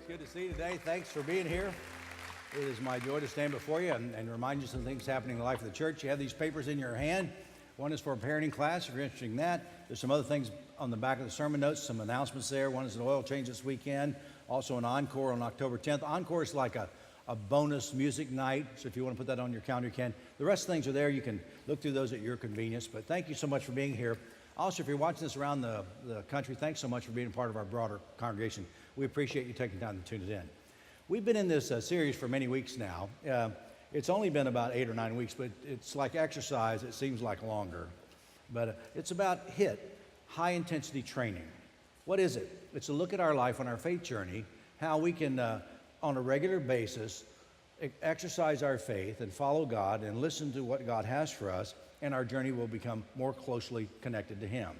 Good to see you today. Thanks for being here. It is my joy to stand before you and remind you some things happening in the life of the church. You have these papers in your hand. One is for a parenting class, if you're interested in that. There's some other things on the back of the sermon notes, some announcements there. One is an oil change this weekend, also an encore on October 10th. Encore is like a bonus music night, so if you want to put that on your calendar, you can. The rest of the things are there. You can look through those at your convenience, but thank you so much for being here. Also, if you're watching this around the country, thanks so much for being a part of our broader congregation. We appreciate you taking time to tune it in. We've been in this series for many weeks now. It's only been about 8 or 9 weeks, but it's like exercise. It seems like longer. But it's about HIIT, high-intensity training. What is it? It's a look at our life on our faith journey, how we can, on a regular basis, exercise our faith and follow God and listen to what God has for us, and our journey will become more closely connected to Him.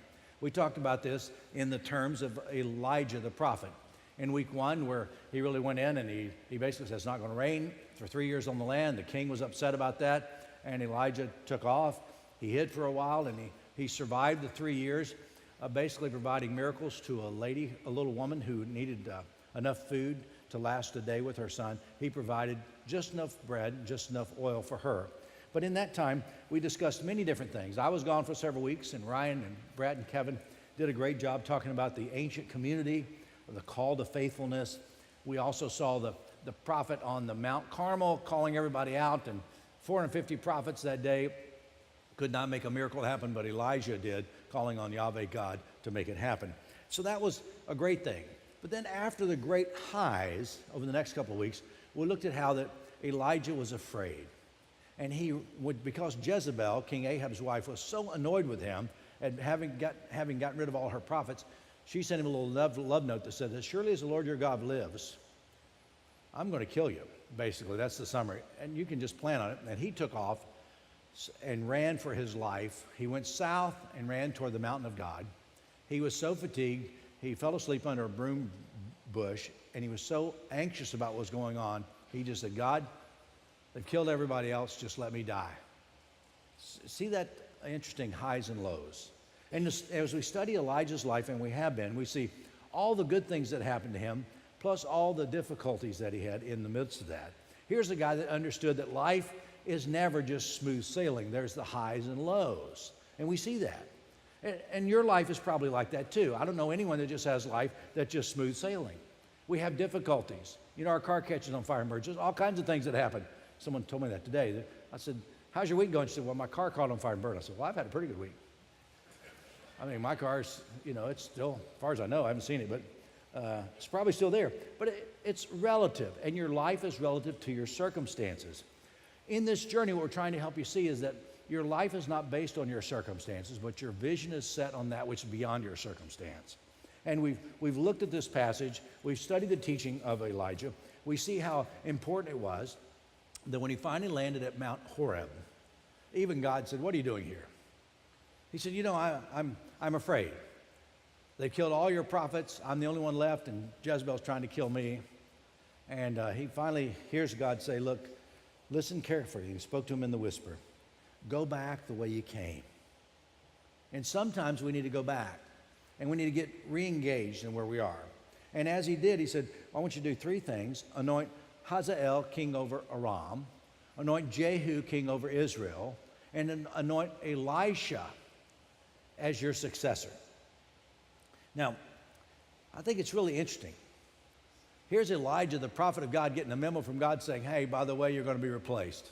We talked about this in the terms of Elijah the prophet. In week 1, where he really went in and he basically said it's not going to rain for 3 years on the land. The king was upset about that, and Elijah took off. He hid for a while, and he survived the 3 years, basically providing miracles to a little woman who needed enough food to last a day with her son. He provided just enough bread, just enough oil for her. But in that time, we discussed many different things. I was gone for several weeks, and Ryan and Brad and Kevin did a great job talking about the ancient community, the call to faithfulness. We also saw the prophet on the Mount Carmel calling everybody out, and 450 prophets that day could not make a miracle happen, but Elijah did, calling on Yahweh God to make it happen. So that was a great thing. But then after the great highs over the next couple of weeks, we looked at how that Elijah was afraid. And because Jezebel, King Ahab's wife, was so annoyed with him and having gotten rid of all her prophets, she sent him a little love note that said, as surely as the Lord your God lives, I'm going to kill you. Basically, that's the summary. And you can just plan on it. And he took off and ran for his life. He went south and ran toward the mountain of God. He was so fatigued, he fell asleep under a broom bush, and he was so anxious about what was going on, he just said, God, they've killed everybody else, just let me die. See that interesting highs and lows. And as we study Elijah's life, and we have been, we see all the good things that happened to him, plus all the difficulties that he had in the midst of that. Here's a guy that understood that life is never just smooth sailing. There's the highs and lows, and we see that. And your life is probably like that too. I don't know anyone that just has life that's just smooth sailing. We have difficulties. You know, our car catches on fire and burns. There's all kinds of things that happen. Someone told me that today. I said, how's your week going? She said, well, my car caught on fire and burned. I said, well, I've had a pretty good week. I mean, my car's, it's still, as far as I know, I haven't seen it, but it's probably still there. But it's relative, and your life is relative to your circumstances. In this journey, what we're trying to help you see is that your life is not based on your circumstances, but your vision is set on that which is beyond your circumstance. And we've looked at this passage. We've studied the teaching of Elijah. We see how important it was that when he finally landed at Mount Horeb, even God said, what are you doing here? He said, I'm afraid. They've killed all your prophets. I'm the only one left, and Jezebel's trying to kill me. And he finally hears God say, look, listen carefully. He spoke to him in the whisper. Go back the way you came. And sometimes we need to go back, and we need to get re-engaged in where we are. And as he did, he said, I want you to do 3 things. Anoint Hazael king over Aram, anoint Jehu king over Israel, and then anoint Elisha as your successor. Now, I think it's really interesting. Here's Elijah, the prophet of God, getting a memo from God saying, hey, by the way, you're going to be replaced.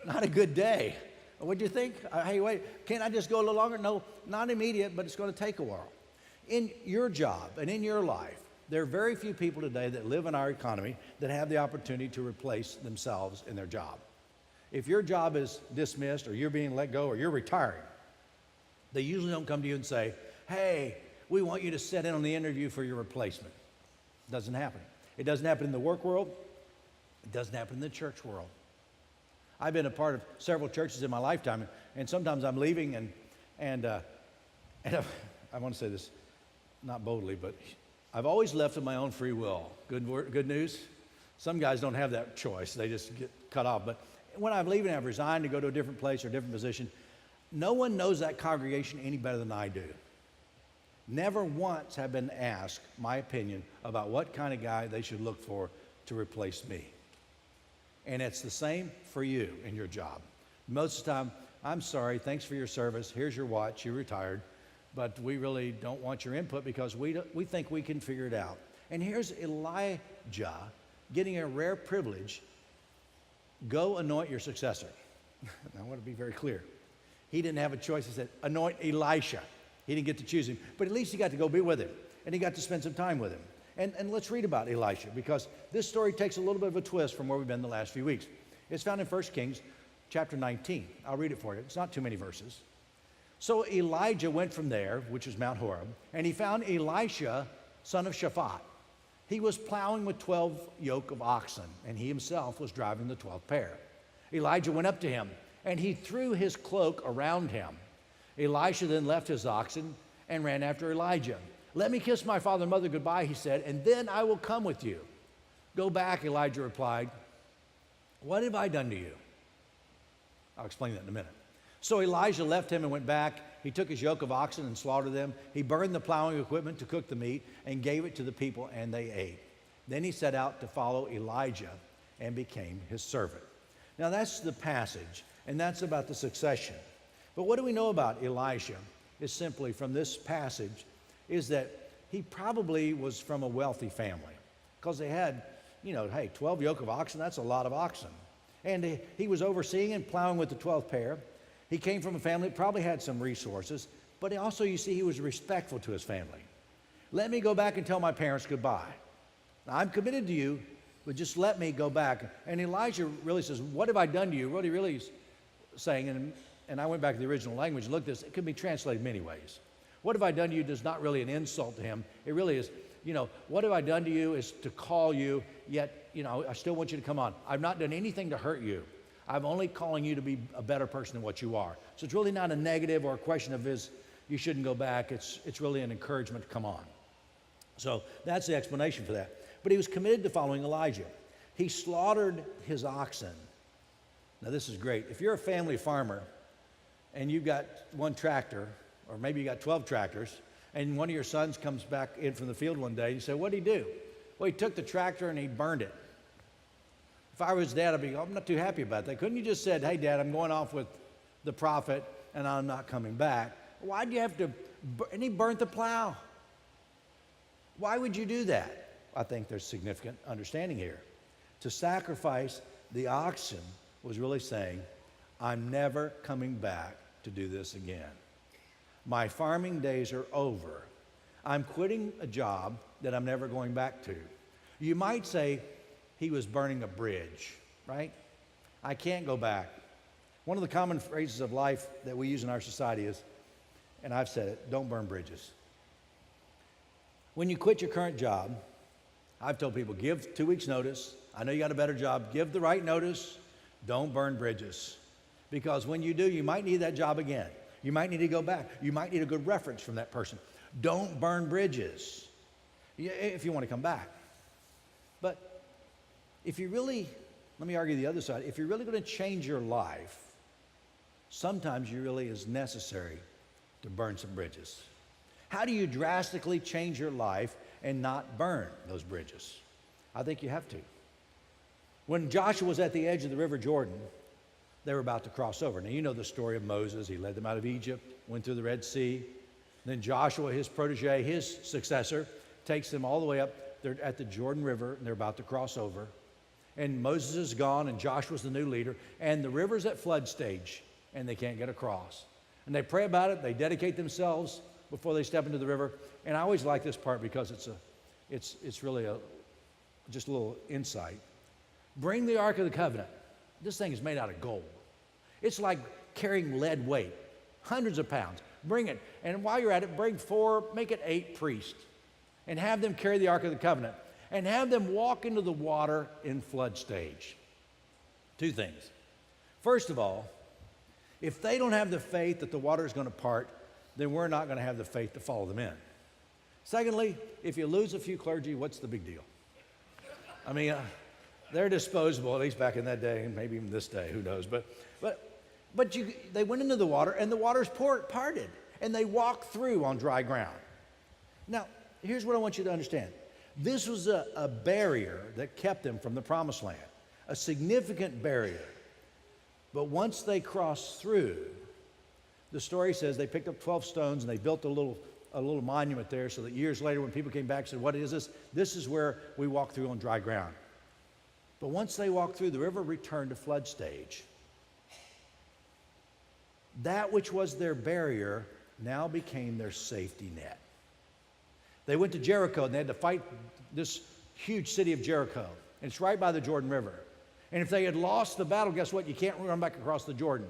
Not a good day. What do you think? Hey, wait, can't I just go a little longer? No, not immediate, but it's going to take a while. In your job and in your life, there are very few people today that live in our economy that have the opportunity to replace themselves in their job. If your job is dismissed, or you're being let go, or you're retiring, they usually don't come to you and say, hey, we want you to sit in on the interview for your replacement. It doesn't happen. It doesn't happen in the work world. It doesn't happen in the church world. I've been a part of several churches in my lifetime, and sometimes I'm leaving, and I want to say this not boldly, but I've always left of my own free will. Good news? Some guys don't have that choice. They just get cut off. But when I'm leaving, I've resigned to go to a different place or a different position. No one knows that congregation any better than I do. never once have been asked my opinion about what kind of guy they should look for to replace me. And it's the same for you in your job. Most of the time, I'm sorry, thanks for your service, here's your watch, you're retired, but we really don't want your input because we think we can figure it out. And here's Elijah getting a rare privilege. Go anoint your successor. I want to be very clear. He didn't have a choice. He said, anoint Elisha. He didn't get to choose him, but at least he got to go be with him, and he got to spend some time with him. And let's read about Elisha, because this story takes a little bit of a twist from where we've been the last few weeks. It's found in 1 Kings chapter 19. I'll read it for you. It's not too many verses. So Elijah went from there, which is Mount Horeb, and he found Elisha, son of Shaphat. He was plowing with 12 yoke of oxen, and he himself was driving the 12th pair. Elijah went up to him, and he threw his cloak around him. Elisha then left his oxen and ran after Elijah. Let me kiss my father and mother goodbye, he said, and then I will come with you. Go back, Elijah replied. What have I done to you? I'll explain that in a minute. So Elijah left him and went back. He took his yoke of oxen and slaughtered them. He burned the plowing equipment to cook the meat and gave it to the people, and they ate. Then he set out to follow Elijah and became his servant. Now that's the passage, and that's about the succession. But what do we know about Elisha is simply from this passage is that he probably was from a wealthy family, because they had, 12 yoke of oxen, that's a lot of oxen. And he was overseeing and plowing with the 12th pair. He came from a family that probably had some resources, but also, you see, he was respectful to his family. Let me go back and tell my parents goodbye. Now, I'm committed to you, but just let me go back. And Elijah really says, what have I done to you? What he really is saying, and I went back to the original language and looked at this, it could be translated many ways. What have I done to you is not really an insult to him. It really is, what have I done to you is to call you, yet, I still want you to come on. I've not done anything to hurt you. I'm only calling you to be a better person than what you are. So it's really not a negative or a question of you shouldn't go back. It's really an encouragement to come on. So that's the explanation for that. But he was committed to following Elijah. He slaughtered his oxen. Now this is great. If you're a family farmer and you've got one tractor, or maybe you got 12 tractors, and one of your sons comes back in from the field one day, and you say, what did he do? Well, he took the tractor and he burned it. If I was dad, I'm not too happy about that. Couldn't you just said, hey, Dad, I'm going off with the prophet and I'm not coming back? Why'd you have to, and he burnt the plow. Why would you do that? I think there's significant understanding here. To sacrifice the oxen was really saying, I'm never coming back to do this again. My farming days are over. I'm quitting a job that I'm never going back to. You might say he was burning a bridge, right? I can't go back. One of the common phrases of life that we use in our society is, and I've said it, don't burn bridges. When you quit your current job, I've told people, give 2 weeks notice. I know you got a better job. Give the right notice. Don't burn bridges. Because when you do, you might need that job again. You might need to go back. You might need a good reference from that person. Don't burn bridges if you want to come back. But if you really, let me argue the other side, if you're really going to change your life, sometimes you really is necessary to burn some bridges. How do you drastically change your life and not burn those bridges? I think you have to. When Joshua was at the edge of the River Jordan, they were about to cross over. Now, you know the story of Moses. He led them out of Egypt, went through the Red Sea. Then Joshua, his protege, his successor, takes them all the way up. They're at the Jordan River, and they're about to cross over. And Moses is gone, and Joshua's the new leader. And the river's at flood stage, and they can't get across. And they pray about it. They dedicate themselves before they step into the river. And I always like this part because it's really just a little insight. Bring the Ark of the Covenant. This thing is made out of gold. It's like carrying lead weight, hundreds of pounds. Bring it. And while you're at it, bring 4, make it 8 priests. And have them carry the Ark of the Covenant. And have them walk into the water in flood stage. 2 things. First of all, if they don't have the faith that the water is going to part, then we're not going to have the faith to follow them in. Secondly, if you lose a few clergy, what's the big deal? I mean, they're disposable, at least back in that day, and maybe even this day, who knows. But they went into the water, and the water's parted, and they walked through on dry ground. Now, here's what I want you to understand. This was a barrier that kept them from the promised land, a significant barrier. But once they crossed through, the story says they picked up 12 stones and they built a little monument there so that years later when people came back and said, what is this? This is where we walk through on dry ground. But once they walked through, the river returned to flood stage. That which was their barrier now became their safety net. They went to Jericho and they had to fight this huge city of Jericho. And it's right by the Jordan River. And if they had lost the battle, guess what? You can't run back across the Jordan.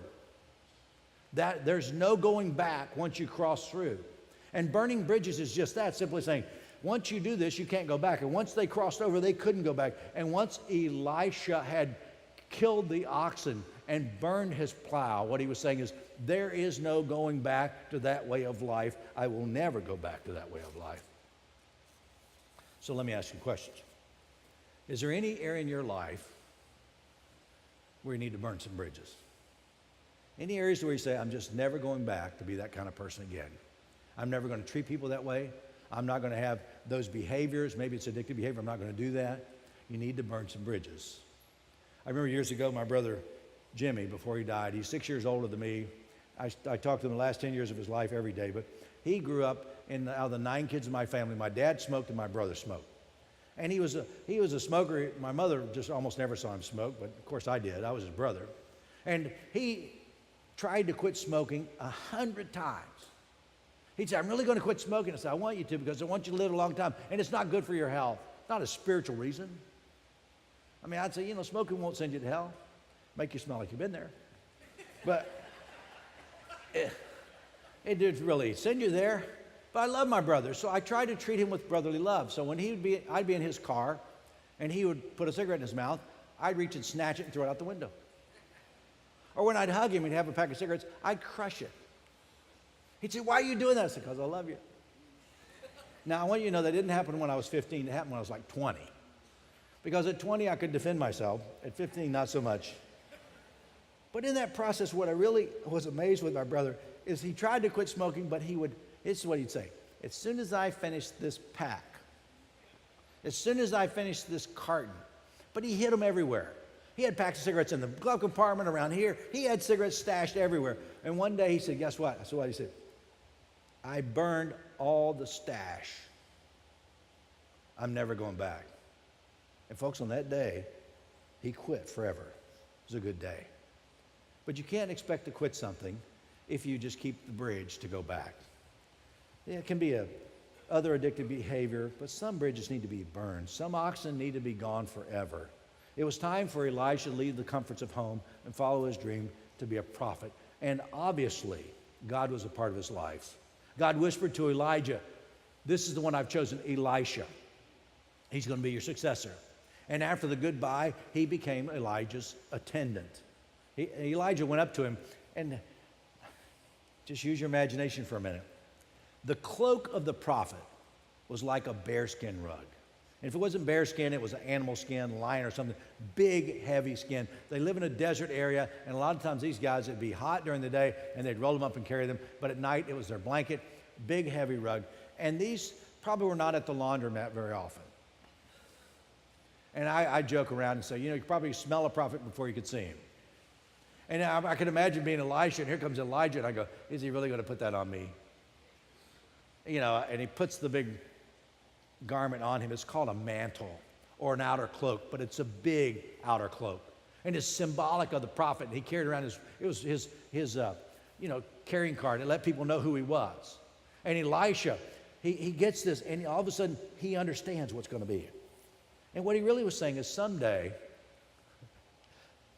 There's no going back once you cross through. And burning bridges is just that, simply saying, once you do this, you can't go back. And once they crossed over, they couldn't go back. And once Elisha had killed the oxen and burned his plow, what he was saying is, there is no going back to that way of life. I will never go back to that way of life. So let me ask you questions. Is there any area in your life where you need to burn some bridges? Any areas where you say, I'm just never going back to be that kind of person again. I'm never going to treat people that way. I'm not going to have those behaviors. Maybe it's addictive behavior. I'm not going to do that. You need to burn some bridges. I remember years ago, my brother Jimmy, before he died, he's 6 years older than me. I talked to him the last 10 years of his life every day, but he grew up out of the 9 kids in my family. My dad smoked and my brother smoked. And he was a smoker. My mother just almost never saw him smoke, but of course I did. I was his brother. And he tried to quit smoking 100 times. He'd say, I'm really going to quit smoking. I said, I want you to because I want you to live a long time. And it's not good for your health. It's not a spiritual reason. I mean, I'd say, smoking won't send you to hell. Make you smell like you've been there. But it did really send you there. But I love my brother, so I tried to treat him with brotherly love. So when I'd be in his car, and he would put a cigarette in his mouth, I'd reach and snatch it and throw it out the window. Or when I'd hug him and have a pack of cigarettes, I'd crush it. He'd say, why are you doing that? I said, because I love you. Now, I want you to know that didn't happen when I was 15. It happened when I was like 20. Because at 20, I could defend myself. At 15, not so much. But in that process, what I really was amazed with my brother is he tried to quit smoking, but this is what he'd say. As soon as I finish this pack, as soon as I finish this carton, but he hid them everywhere. He had packs of cigarettes in the glove compartment around here. He had cigarettes stashed everywhere. And one day he said, guess what? I said, what? He said, I burned all the stash. I'm never going back. And folks, on that day, he quit forever. It was a good day. But you can't expect to quit something if you just keep the bridge to go back. Yeah, it can be other addictive behavior, but some bridges need to be burned. Some oxen need to be gone forever. It was time for Elijah to leave the comforts of home and follow his dream to be a prophet. And obviously, God was a part of his life. God whispered to Elijah, this is the one I've chosen, Elisha. He's going to be your successor. And after the goodbye, he became Elijah's attendant. Elijah went up to him, and just use your imagination for a minute. The cloak of the prophet was like a bearskin rug. And if it wasn't bearskin, it was an animal skin, lion or something, big, heavy skin. They live in a desert area, and a lot of times these guys, it'd be hot during the day, and they'd roll them up and carry them, but at night it was their blanket, big, heavy rug. And these probably were not at the laundromat very often. And I joke around and say, you could probably smell a prophet before you could see him. And I could imagine being Elisha, and here comes Elijah, and I go, is he really going to put that on me? And he puts the big garment on him. It's called a mantle or an outer cloak, but it's a big outer cloak. And it's symbolic of the prophet. And he carried around his carrying card and let people know who he was. And Elisha, he gets this, and all of a sudden, he understands what's going to be. And what he really was saying is someday,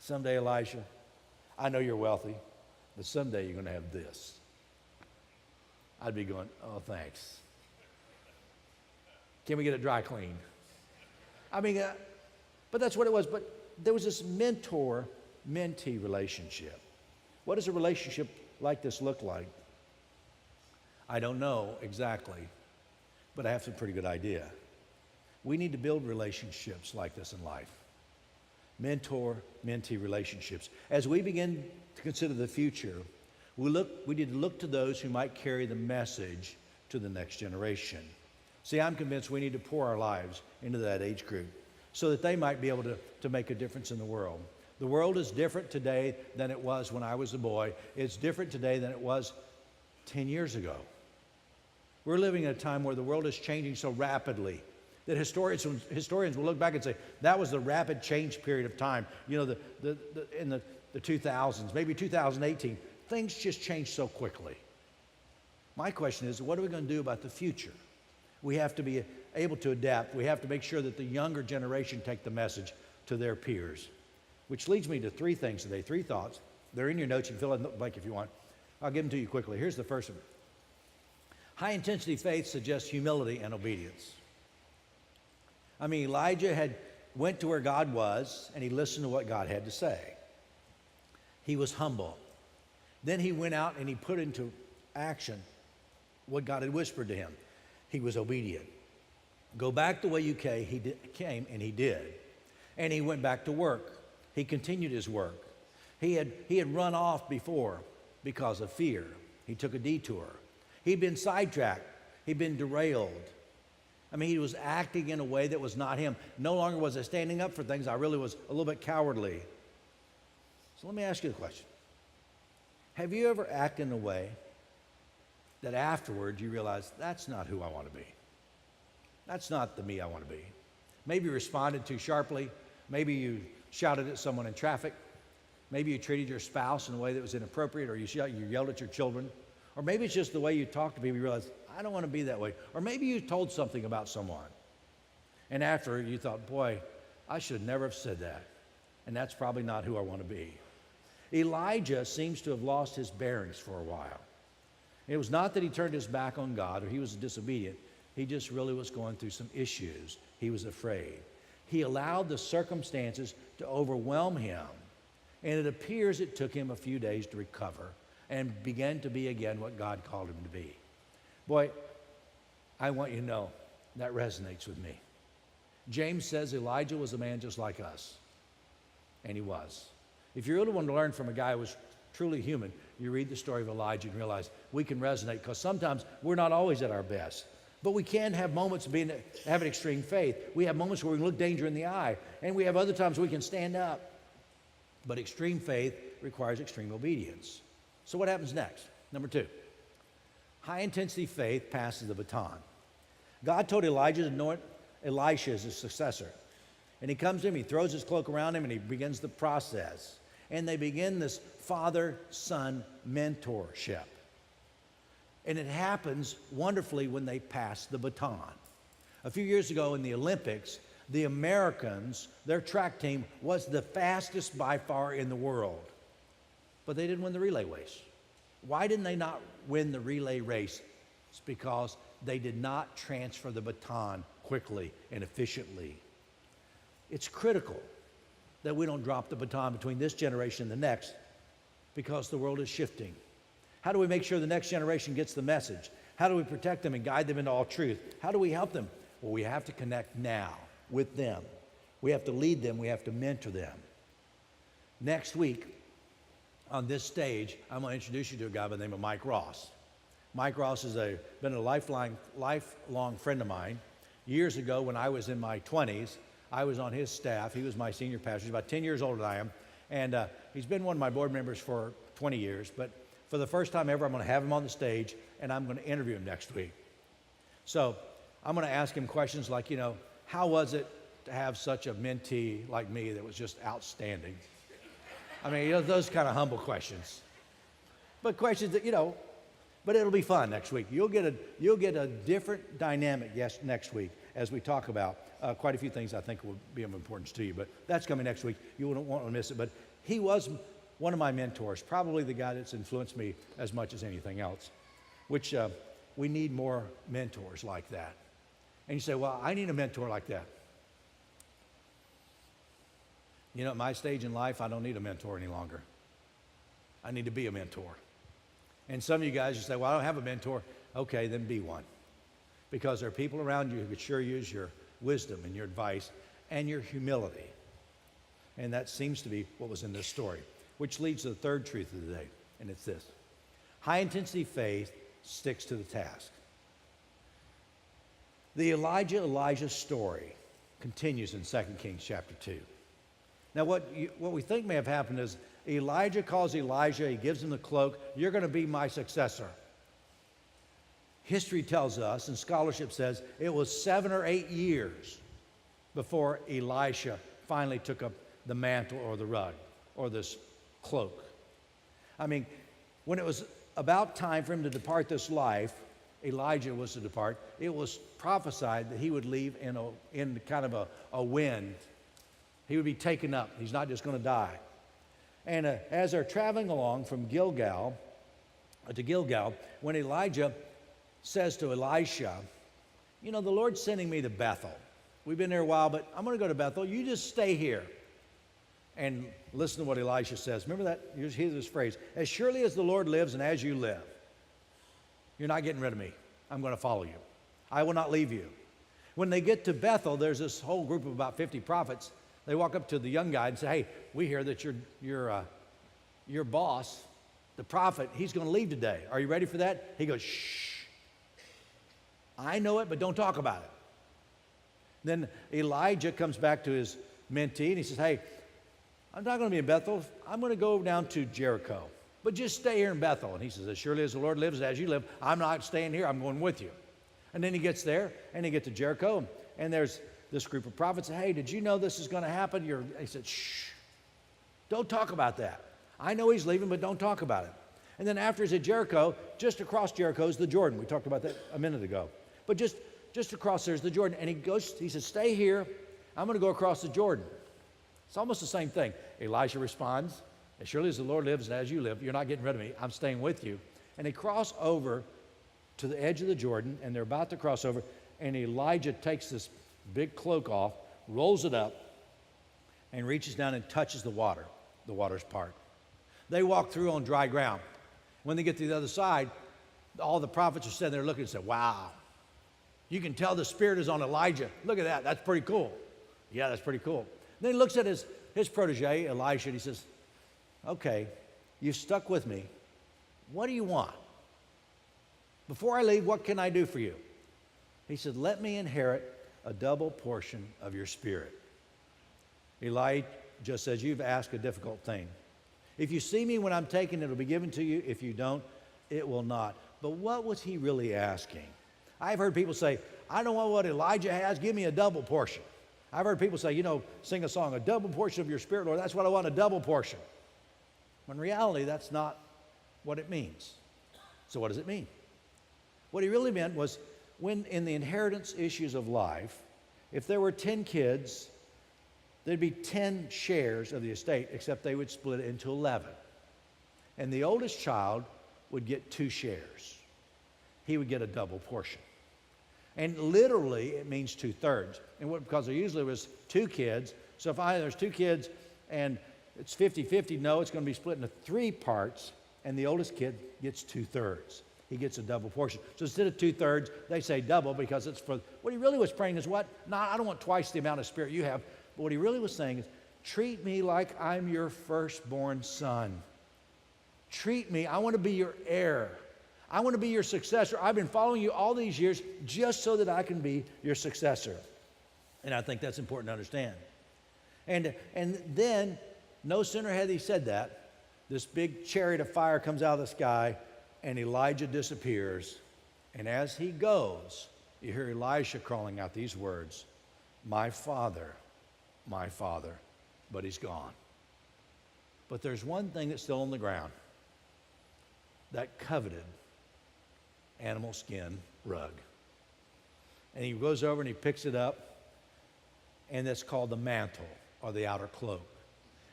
Elisha, I know you're wealthy, but someday you're going to have this. I'd be going, oh, thanks. Can we get it dry cleaned? I mean, but that's what it was. But there was this mentor-mentee relationship. What does a relationship like this look like? I don't know exactly, but I have some pretty good idea. We need to build relationships like this in life. Mentor-mentee relationships. As we begin to consider the future, we need to look to those who might carry the message to the next generation. See, I'm convinced we need to pour our lives into that age group so that they might be able to make a difference in the world. The world is different today than it was when I was a boy. It's different today than it was 10 years ago. We're living in a time where the world is changing so rapidly that historians will look back and say, that was the rapid change period of time. You know, in the 2000s, maybe 2018, things just changed so quickly. My question is, what are we going to do about the future? We have to be able to adapt. We have to make sure that the younger generation take the message to their peers. Which leads me to three things today, three thoughts. They're in your notes. You can fill in the blank if you want. I'll give them to you quickly. Here's the first one. High-intensity faith suggests humility and obedience. I mean, Elijah went to where God was, and he listened to what God had to say. He was humble. Then he went out and he put into action what God had whispered to him. He was obedient. Go back the way you came, and he did. And he went back to work. He continued his work. He had run off before because of fear. He took a detour. He'd been sidetracked. He'd been derailed. I mean, he was acting in a way that was not him. No longer was I standing up for things. I really was a little bit cowardly. So let me ask you a question. Have you ever acted in a way that afterwards you realize, that's not who I want to be? That's not the me I want to be. Maybe you responded too sharply. Maybe you shouted at someone in traffic. Maybe you treated your spouse in a way that was inappropriate, or you yelled at your children. Or maybe it's just the way you talk to people. You realize, I don't want to be that way. Or maybe you told something about someone, and after you thought, boy, I should never have said that. And that's probably not who I want to be. Elijah seems to have lost his bearings for a while. It was not that he turned his back on God or he was disobedient. He just really was going through some issues. He was afraid. He allowed the circumstances to overwhelm him, and it appears it took him a few days to recover and begin to be again what God called him to be. Boy, I want you to know that resonates with me. James says Elijah was a man just like us, and he was. If you really want to learn from a guy who was truly human, you read the story of Elijah and realize we can resonate, because sometimes we're not always at our best. But we can have moments of having extreme faith. We have moments where we can look danger in the eye, and we have other times we can stand up. But extreme faith requires extreme obedience. So what happens next? Number two, high-intensity faith passes the baton. God told Elijah to anoint Elisha as his successor. And he comes to him, he throws his cloak around him, and he begins the process. And they begin this father-son mentorship. And it happens wonderfully when they pass the baton. A few years ago in the Olympics, the Americans, their track team was the fastest by far in the world. But they didn't win the relay race. Why didn't they not win the relay race? It's because they did not transfer the baton quickly and efficiently. It's critical that we don't drop the baton between this generation and the next, because the world is shifting. How do we make sure the next generation gets the message? How do we protect them and guide them into all truth? How do we help them? Well, we have to connect now with them. We have to lead them. We have to mentor them. Next week, on this stage, I'm going to introduce you to a guy by the name of Mike Ross. Mike Ross has been a lifelong friend of mine. Years ago, when I was in my 20s, I was on his staff. He was my senior pastor. He's about 10 years older than I am. And he's been one of my board members for 20 years. But for the first time ever, I'm going to have him on the stage, and I'm going to interview him next week. So I'm going to ask him questions like, how was it to have such a mentee like me that was just outstanding? I mean, those kind of humble questions. But questions that, but it'll be fun next week. You'll get a different dynamic next week as we talk about quite a few things I think will be of importance to you. But that's coming next week. You won't want to miss it. But he was one of my mentors, probably the guy that's influenced me as much as anything else, which we need more mentors like that. And you say, well, I need a mentor like that. At my stage in life, I don't need a mentor any longer. I need to be a mentor. And some of you guys, you say, well, I don't have a mentor. Okay, then be one. Because there are people around you who could sure use your wisdom and your advice and your humility. And that seems to be what was in this story, which leads to the third truth of the day, and it's this. High-intensity faith sticks to the task. The Elijah story continues in 2 Kings chapter 2. Now what we think may have happened is Elijah calls Elijah, he gives him the cloak, you're going to be my successor. History tells us, and scholarship says, it was 7 or 8 years before Elisha finally took up the mantle or the rug or this cloak. I mean, when it was about time for him to depart this life, Elijah was to depart, it was prophesied that he would leave in kind of a wind. He would be taken up. He's not just going to die. And as they're traveling along from Gilgal to Gilgal, when Elijah says to Elisha, you know, the Lord's sending me to Bethel. We've been there a while, but I'm going to go to Bethel. You just stay here. And listen to what Elisha says. Remember that? Here's this phrase. As surely as the Lord lives and as you live, you're not getting rid of me. I'm going to follow you. I will not leave you. When they get to Bethel, there's this whole group of about 50 prophets. They walk up to the young guy and say, hey, we hear that your boss, the prophet, he's going to leave today. Are you ready for that? He goes, shh. I know it, but don't talk about it. Then Elijah comes back to his mentee and he says, hey, I'm not going to be in Bethel. I'm going to go down to Jericho. But just stay here in Bethel. And he says, as surely as the Lord lives, as you live, I'm not staying here. I'm going with you. And then he gets there and he gets to Jericho. And there's this group of prophets. Hey, did you know this is going to happen? He said, shh. Don't talk about that. I know he's leaving, but don't talk about it. And then after he's at Jericho, just across Jericho is the Jordan. We talked about that a minute ago. But just across there's the Jordan. And he says, stay here. I'm going to go across the Jordan. It's almost the same thing. Elisha responds, as surely as the Lord lives and as you live, you're not getting rid of me. I'm staying with you. And they cross over to the edge of the Jordan, and they're about to cross over, and Elijah takes this big cloak off, rolls it up, and reaches down and touches the water. The water's part. They walk through on dry ground. When they get to the other side, all the prophets are sitting there looking and say, wow, you can tell the Spirit is on Elijah. Look at that. That's pretty cool. Yeah, that's pretty cool. Then he looks at his protege, Elisha, and he says, okay, you've stuck with me. What do you want? Before I leave, what can I do for you? He said, let me inherit a double portion of your Spirit. Elijah says, you've asked a difficult thing. If you see me when I'm taken, it'll be given to you. If you don't, it will not. But what was he really asking? I've heard people say, I don't want what Elijah has. Give me a double portion. I've heard people say, you know, sing a song, a double portion of your Spirit, Lord. That's what I want, a double portion. When in reality, that's not what it means. So what does it mean? What he really meant was when in the inheritance issues of life, if there were 10 kids, there'd be 10 shares of the estate, except they would split it into 11. And the oldest child would get 2 shares. He would get a double portion. And literally, it means 2/3. And because there usually was 2 kids, so if there's 2 kids and it's 50-50, no, it's going to be split into 3 parts, and the oldest kid gets 2/3. He gets a double portion. So instead of 2/3, they say double because it's for, what he really was praying is what? I don't want twice the amount of Spirit you have, but what he really was saying is, treat me like I'm your firstborn son. Treat me, I want to be your heir. I want to be your successor. I've been following you all these years just so that I can be your successor. And I think that's important to understand. And then, no sooner had he said that, this big chariot of fire comes out of the sky, and Elijah disappears. And as he goes, you hear Elisha calling out these words, my father, but he's gone. But there's one thing that's still on the ground, that coveted animal skin rug. And he goes over and he picks it up, and that's called the mantle or the outer cloak.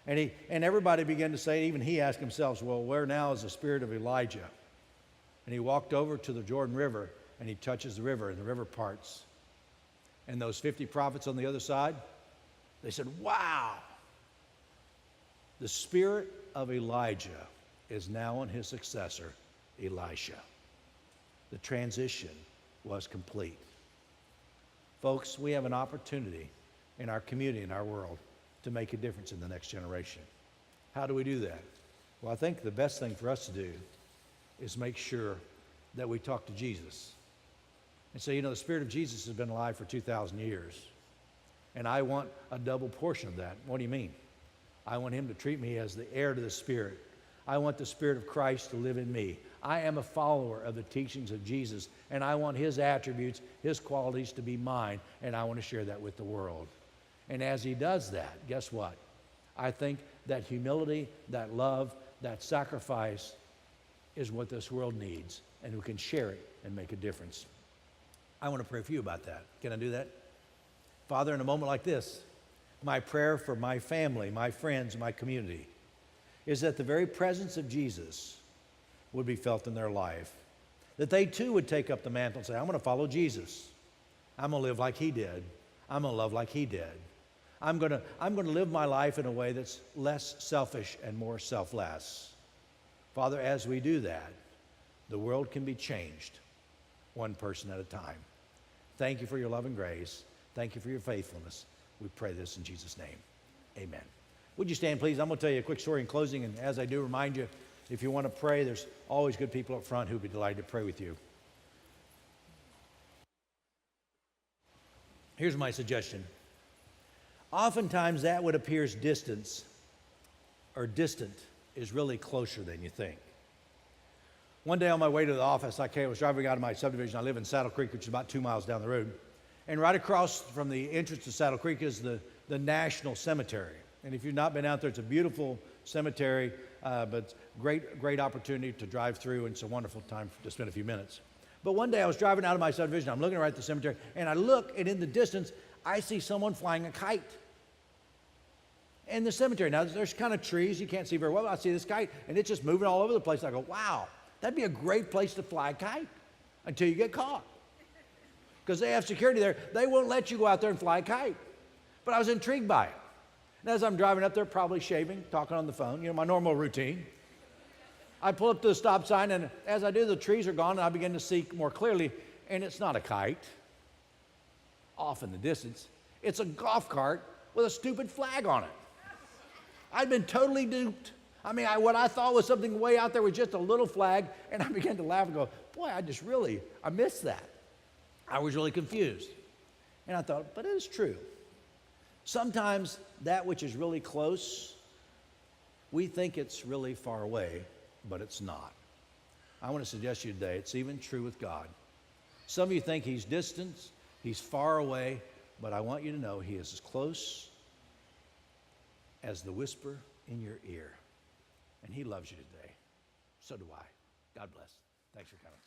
And everybody began to say, even he asked himself, well, where now is the spirit of Elijah? And he walked over to the Jordan River, and he touches the river, and the river parts. And those 50 prophets on the other side, they said, wow, the spirit of Elijah is now on his successor, Elisha. The transition was complete. Folks, we have an opportunity in our community, in our world, to make a difference in the next generation. How do we do that? Well, I think the best thing for us to do is make sure that we talk to Jesus And so, the Spirit of Jesus has been alive for 2,000 years. And I want a double portion of that. What do you mean? I want him to treat me as the heir to the Spirit. I want the Spirit of Christ to live in me. I am a follower of the teachings of Jesus, and I want his attributes, his qualities to be mine, and I want to share that with the world. And as he does that, guess what? I think that humility, that love, that sacrifice is what this world needs, and we can share it and make a difference. I want to pray for you about that. Can I do that? Father, in a moment like this, my prayer for my family, my friends, my community is that the very presence of Jesus would be felt in their life. That they too would take up the mantle and say, I'm going to follow Jesus. I'm going to live like he did. I'm going to love like he did. I'm going to live my life in a way that's less selfish and more selfless. Father, as we do that, the world can be changed one person at a time. Thank you for your love and grace. Thank you for your faithfulness. We pray this in Jesus' name. Amen. Would you stand, please? I'm going to tell you a quick story in closing, and as I do, remind you, if you want to pray, there's always good people up front who would be delighted to pray with you. Here's my suggestion. Oftentimes, that what appears distant is really closer than you think. One day on my way to the office, I was driving out of my subdivision. I live in Saddle Creek, which is about 2 miles down the road. And right across from the entrance to Saddle Creek is the National Cemetery. And if you've not been out there, it's a beautiful cemetery, but great opportunity to drive through, and it's a wonderful time to spend a few minutes. But one day I was driving out of my subdivision. I'm looking right at the cemetery, and I look, and in the distance, I see someone flying a kite in the cemetery. Now, there's kind of trees. You can't see very well. I see this kite, and it's just moving all over the place. I go, wow, that'd be a great place to fly a kite until you get caught. Because they have security there. They won't let you go out there and fly a kite. But I was intrigued by it. And as I'm driving up there, probably shaving, talking on the phone, my normal routine, I pull up to the stop sign, and as I do, the trees are gone, and I begin to see more clearly, and it's not a kite off in the distance. It's a golf cart with a stupid flag on it. I'd been totally duped. I mean, what I thought was something way out there was just a little flag, and I began to laugh and go, boy, I missed that. I was really confused. And I thought, but it is true. Sometimes that which is really close, we think it's really far away, but it's not. I want to suggest to you today, it's even true with God. Some of you think he's distant, he's far away, but I want you to know he is as close as the whisper in your ear. And he loves you today. So do I. God bless. Thanks for coming.